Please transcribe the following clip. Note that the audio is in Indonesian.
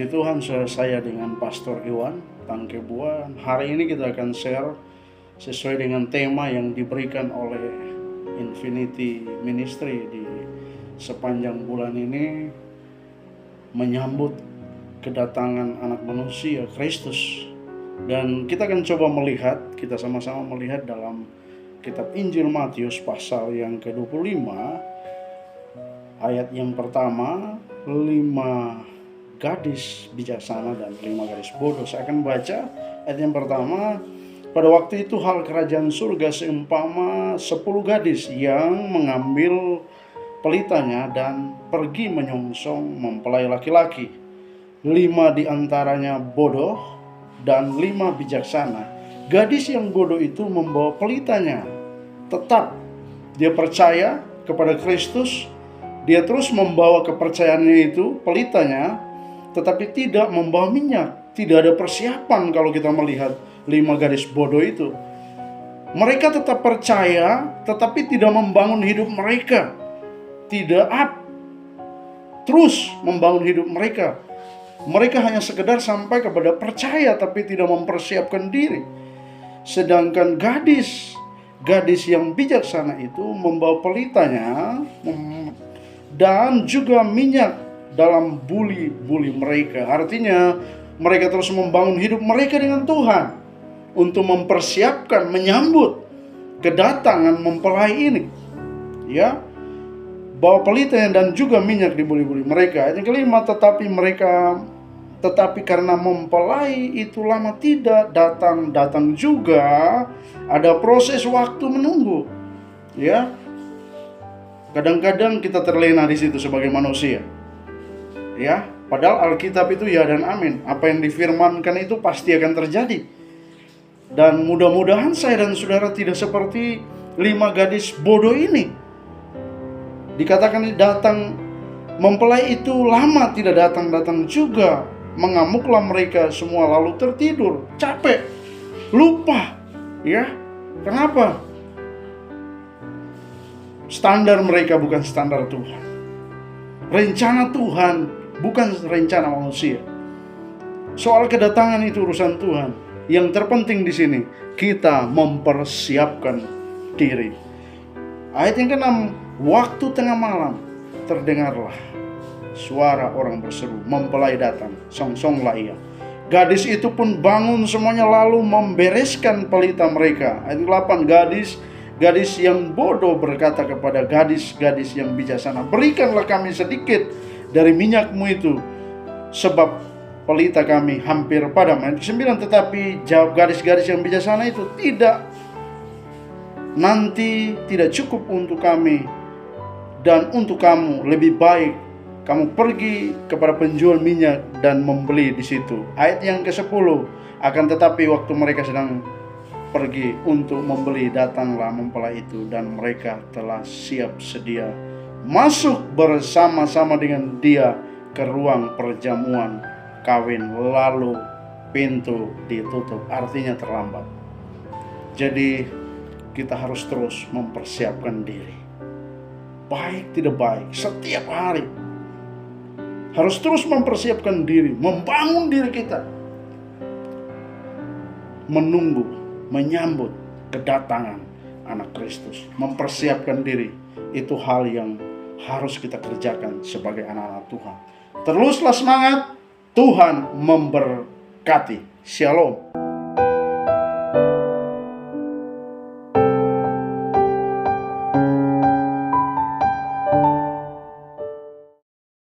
Puji Tuhan, saya dengan Pastor Iwan Tangkebuan. Hari ini kita akan share sesuai dengan tema yang diberikan oleh Infinity Ministry di sepanjang bulan ini, menyambut kedatangan anak manusia Kristus. Dan kita akan coba melihat, kita sama-sama melihat dalam kitab Injil Matius pasal yang ke-25, ayat yang pertama, 5 gadis bijaksana dan 5 gadis bodoh. Saya akan baca ayat yang pertama. Pada waktu itu hal kerajaan surga seumpama 10 gadis yang mengambil pelitanya dan pergi menyongsong mempelai laki-laki. 5 diantaranya bodoh dan 5 bijaksana. Gadis yang bodoh itu membawa pelitanya. Tetap dia percaya kepada Kristus. Dia terus membawa kepercayaannya itu, pelitanya, tetapi tidak membawa minyak. Tidak ada persiapan kalau kita melihat 5 gadis bodoh itu. Mereka tetap percaya, tetapi tidak membangun hidup mereka. Tidak terus membangun hidup mereka. Mereka hanya sekedar sampai kepada percaya, tapi tidak mempersiapkan diri. Sedangkan gadis yang bijaksana itu membawa pelitanya dan juga minyak dalam buli-buli mereka. Artinya mereka terus membangun hidup mereka dengan Tuhan untuk mempersiapkan, menyambut kedatangan mempelai ini. Ya, bawa pelitanya dan juga minyak di buli-buli mereka. Yang kelima, tetapi karena mempelai itu lama tidak datang juga, ada proses waktu menunggu. Ya, kadang-kadang kita terlena di situ sebagai manusia. Ya, padahal Alkitab itu ya dan amin. Apa yang difirmankan itu pasti akan terjadi. Dan mudah-mudahan saya dan saudara tidak seperti 5 gadis bodoh ini. Dikatakan datang mempelai itu lama tidak datang juga. Mengamuklah mereka semua lalu tertidur, capek, lupa. Ya, kenapa? Standar mereka bukan standar Tuhan. Rencana Tuhan bukan rencana manusia. Soal kedatangan itu urusan Tuhan. Yang terpenting di sini kita mempersiapkan diri. Ayat yang ke-6, waktu tengah malam terdengarlah suara orang berseru, mempelai datang, songsonglah ia. Gadis itu pun bangun semuanya lalu membereskan pelita mereka. Ayat 8, gadis yang bodoh berkata kepada gadis-gadis yang bijaksana, berikanlah kami sedikit dari minyakmu itu, sebab pelita kami hampir padam. Ayat 9, tetapi jawab gadis-gadis yang bijaksana itu, tidak, nanti tidak cukup untuk kami dan untuk kamu, lebih baik kamu pergi kepada penjual minyak dan membeli di situ. Ayat yang ke-10, akan tetapi waktu mereka sedang pergi untuk membeli, datanglah mempelai itu dan mereka telah siap sedia masuk bersama-sama dengan dia ke ruang perjamuan kawin, lalu pintu ditutup. Artinya terlambat. Jadi kita harus terus mempersiapkan diri. Baik tidak baik, setiap hari harus terus mempersiapkan diri, membangun diri kita, menunggu, menyambut kedatangan anak Kristus. Mempersiapkan diri itu hal yang harus kita kerjakan sebagai anak-anak Tuhan. Teruslah semangat, Tuhan memberkati. Shalom.